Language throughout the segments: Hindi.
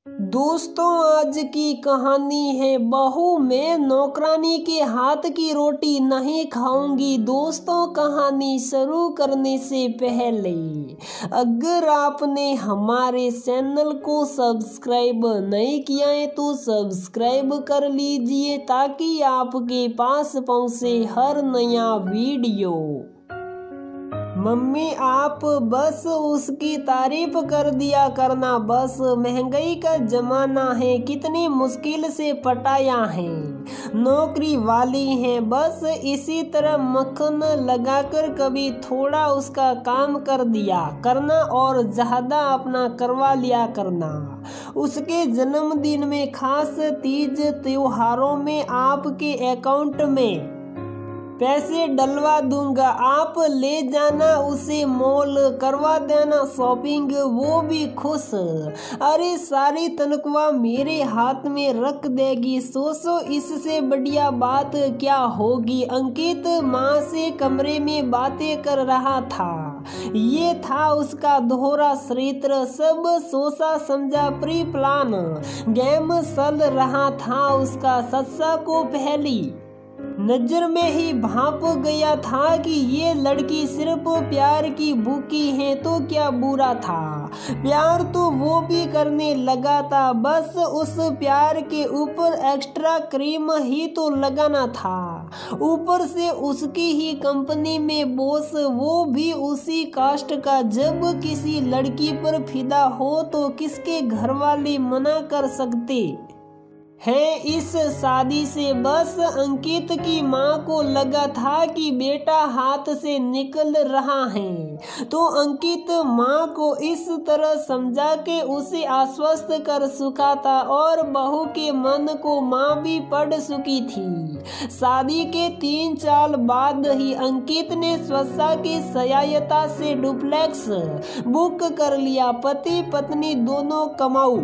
दोस्तों, आज की कहानी है बहू मैं नौकरानी के हाथ की रोटी नहीं खाऊंगी। दोस्तों, कहानी शुरू करने से पहले अगर आपने हमारे चैनल को सब्सक्राइब नहीं किया है तो सब्सक्राइब कर लीजिए ताकि आपके पास पहुंचे हर नया वीडियो। मम्मी, आप बस उसकी तारीफ कर दिया करना। बस महंगाई का जमाना है, कितनी मुश्किल से पटाया है, नौकरी वाली है। बस इसी तरह मक्खन लगाकर कभी थोड़ा उसका काम कर दिया करना और ज़्यादा अपना करवा लिया करना। उसके जन्मदिन में, खास तीज त्योहारों में आपके अकाउंट में पैसे डलवा दूंगा। आप ले जाना, उसे मॉल करवा देना शॉपिंग, वो भी खुश। अरे सारी तनख्वाह मेरे हाथ में रख देगी। सोचो इससे बढ़िया बात क्या होगी। अंकित माँ से कमरे में बातें कर रहा था। ये था उसका दोहरा चरित्र। सब सोचा समझा प्री प्लान गेम चल रहा था उसका। सच्चा को पहली नजर में ही भाप गया था कि ये लड़की सिर्फ प्यार की भूखी है तो क्या बुरा था। प्यार तो वो भी करने लगा था, बस उस प्यार के ऊपर एक्स्ट्रा क्रीम ही तो लगाना था। ऊपर से उसकी ही कंपनी में बॉस, वो भी उसी कास्ट का। जब किसी लड़की पर फिदा हो तो किसके घर वाले मना कर सकते है इस शादी से। बस अंकित की माँ को लगा था कि बेटा हाथ से निकल रहा है तो अंकित माँ को इस तरह समझा के उसे आश्वस्त कर चुका था और बहू के मन को माँ भी पढ़ चुकी थी। शादी के 3 साल बाद ही अंकित ने स्वच्छता की सहायता से डुप्लेक्स बुक कर लिया। पति पत्नी दोनों कमाऊ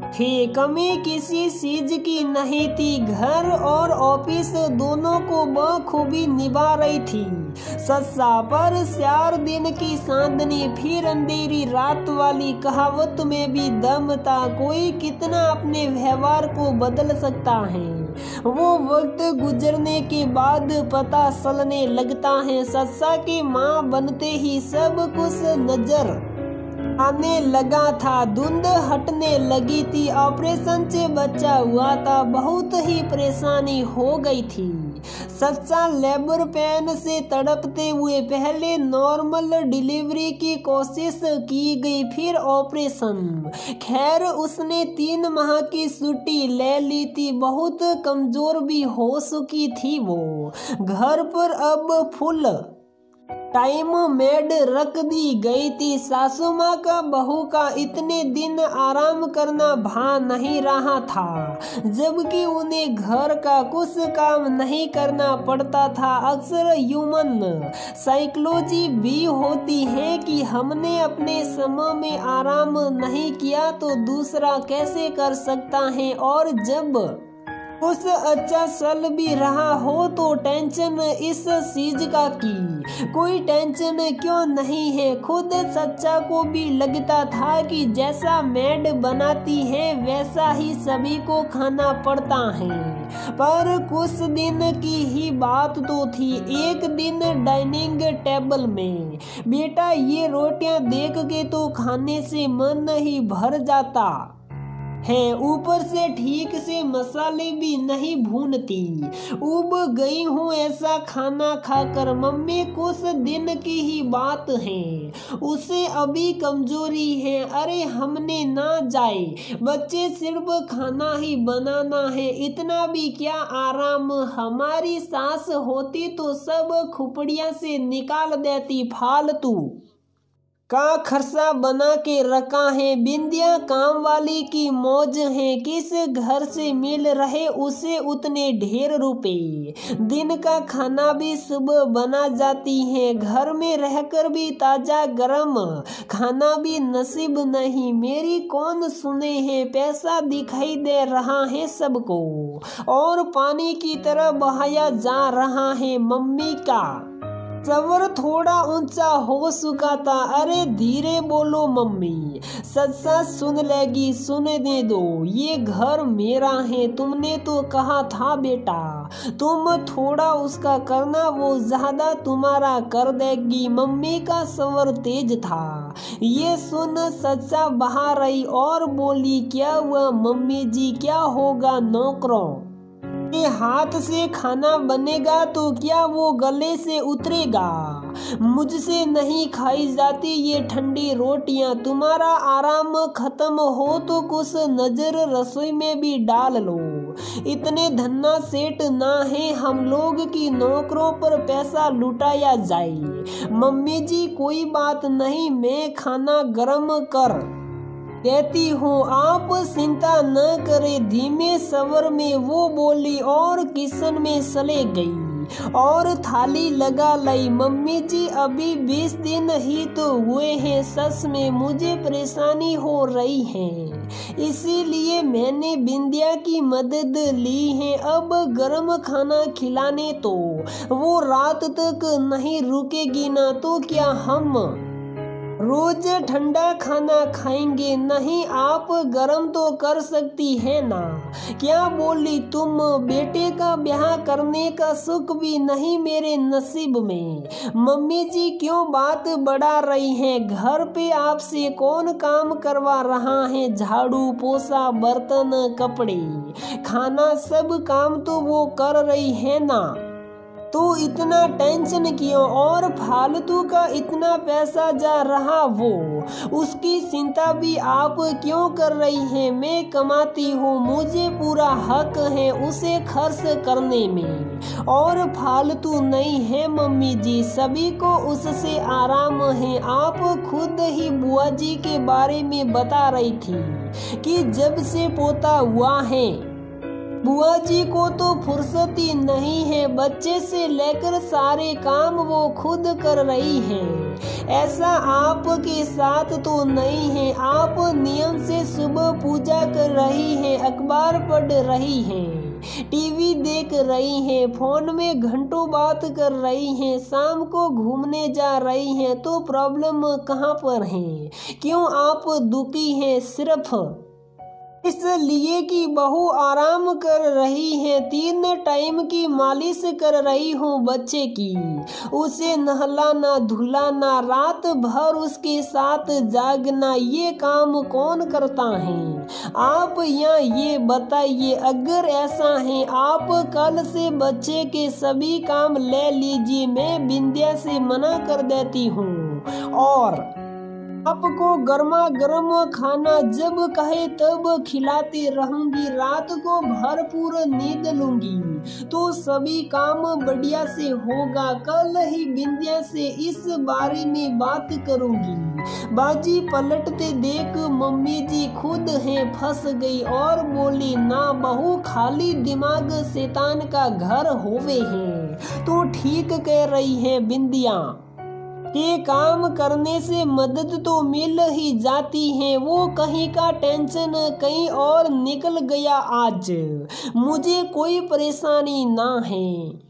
थे, कमी किसी चीज की नहीं थी। घर और ऑफिस दोनों को बखूबी निभा रही थी। सच्चा पर 4 दिन की चांदनी फिर अंधेरी रात वाली कहावत में भी दम था। कोई कितना अपने व्यवहार को बदल सकता है वो वक्त गुजरने के बाद पता चलने लगता है। सच्चा की माँ बनते ही सब कुछ नजर आने लगा था। धुंध हटने लगी थी। ऑपरेशन से बच्चा हुआ था। बहुत ही परेशानी हो गई थी। सच्चा लेबर पेन से तड़पते हुए पहले नॉर्मल डिलीवरी की कोशिश की गई, फिर ऑपरेशन। खैर उसने 3 माह की छुट्टी ले ली थी। बहुत कमजोर भी हो चुकी थी वो। घर पर अब फुल टाइम मेड रख दी गई थी। सासू माँ का बहू का इतने दिन आराम करना भा नहीं रहा था, जबकि उन्हें घर का कुछ काम नहीं करना पड़ता था। अक्सर ह्यूमन साइकोलॉजी भी होती है कि हमने अपने समय में आराम नहीं किया तो दूसरा कैसे कर सकता है, और जब कुछ अच्छा चल भी रहा हो तो टेंशन इस चीज का कि कोई टेंशन क्यों नहीं है। खुद सच्चा को भी लगता था कि जैसा मेड बनाती है वैसा ही सभी को खाना पड़ता है। पर कुछ दिन की ही बात तो थी। एक दिन डाइनिंग टेबल में, बेटा ये रोटियां देख के तो खाने से मन ही भर जाता है, ऊपर से ठीक से मसाले भी नहीं भूनती। उब गई हूँ ऐसा खाना खाकर। मम्मी कुछ दिन की ही बात है, उसे अभी कमजोरी है। अरे हमने ना जाए, बच्चे सिर्फ खाना ही बनाना है, इतना भी क्या आराम। हमारी सास होती तो सब खुपड़िया से निकाल देती। फालतू का खर्चा बना के रखा है। बिंदिया काम वाली की मौज है, किस घर से मिल रहे उसे उतने ढेर रुपए। दिन का खाना भी सुबह बना जाती है। घर में रहकर भी ताजा गरम खाना भी नसीब नहीं। मेरी कौन सुने है, पैसा दिखाई दे रहा है सबको और पानी की तरह बहाया जा रहा है। मम्मी का सवर थोड़ा ऊंचा हो चुका था। अरे धीरे बोलो मम्मी, सच सच सुन लेगी, सुने दे दो, ये घर मेरा है, तुमने तो कहा था बेटा, तुम थोड़ा उसका करना वो ज्यादा तुम्हारा कर देगी। मम्मी का स्वर तेज था। ये सुन सच्चा बाहर आई और बोली, क्या हुआ मम्मी जी, क्या होगा नौकरों के हाथ से खाना बनेगा तो क्या वो गले से उतरेगा? मुझसे नहीं खाई जाती ये ठंडी रोटियां। तुम्हारा आराम खत्म हो तो कुछ नजर रसोई में भी डाल लो। इतने धन्ना सेठ ना है हम लोग की नौकरों पर पैसा लुटाया जाए। मम्मी जी कोई बात नहीं, मैं खाना गरम कर देती हूँ, आप चिंता न करे। धीमे स्वर में वो बोली और किचन में चले गई और थाली लगा लाई। मम्मी जी अभी 20 दिन ही तो हुए हैं, सच में मुझे परेशानी हो रही है, इसीलिए मैंने बिंदिया की मदद ली है। अब गरम खाना खिलाने तो वो रात तक नहीं रुकेगी ना, तो क्या हम रोज ठंडा खाना खाएंगे? नहीं, आप गरम तो कर सकती है ना। क्या बोली तुम? बेटे का ब्याह करने का सुख भी नहीं मेरे नसीब में। मम्मी जी क्यों बात बढ़ा रही हैं? घर पे आपसे कौन काम करवा रहा है? झाड़ू पोछा बर्तन कपड़े खाना सब काम तो वो कर रही है ना, तो इतना टेंशन क्यों? और फालतू का इतना पैसा जा रहा वो, उसकी चिंता भी आप क्यों कर रही हैं? मैं कमाती हूँ, मुझे पूरा हक है उसे खर्च करने में, और फालतू नहीं है मम्मी जी, सभी को उससे आराम है। आप खुद ही बुआ जी के बारे में बता रही थी कि जब से पोता हुआ है बुआ जी को तो फुर्सत ही नहीं है, बच्चे से लेकर सारे काम वो खुद कर रही हैं। ऐसा आपके साथ तो नहीं है। आप नियम से सुबह पूजा कर रही हैं, अखबार पढ़ रही हैं, टीवी देख रही हैं, फोन में घंटों बात कर रही हैं, शाम को घूमने जा रही हैं, तो प्रॉब्लम कहाँ पर है? क्यों आप दुखी हैं? सिर्फ इसलिए कि बहू आराम कर रही है, 3 टाइम की मालिश कर रही हूँ बच्चे की, उसे नहलाना धुलाना, रात भर उसके साथ जागना, ये काम कौन करता है? आप यहाँ ये बताइए। अगर ऐसा है आप कल से बच्चे के सभी काम ले लीजिए, मैं बिंदिया से मना कर देती हूँ, और आपको गर्मा गर्म खाना जब कहे तब खिलाती रहूंगी, रात को भरपूर नींद लूंगी तो सभी काम बढ़िया से होगा। कल ही बिंदिया से इस बारे में बात करूंगी। बाजी पलटते देख मम्मी जी खुद हैं फंस गई और बोली, ना बहू, खाली दिमाग शैतान का घर होवे है। तो ठीक कह रही है बिंदिया के काम करने से मदद तो मिल ही जाती है। वो कहीं का टेंशन कहीं और निकल गया, आज मुझे कोई परेशानी ना है।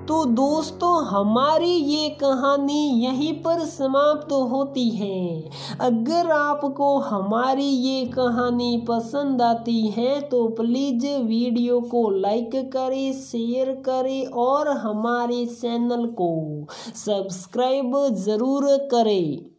तो दोस्तों हमारी ये कहानी यहीं पर समाप्त होती है। अगर आपको हमारी ये कहानी पसंद आती है तो प्लीज़ वीडियो को लाइक करें, शेयर करें और हमारे चैनल को सब्सक्राइब ज़रूर करें।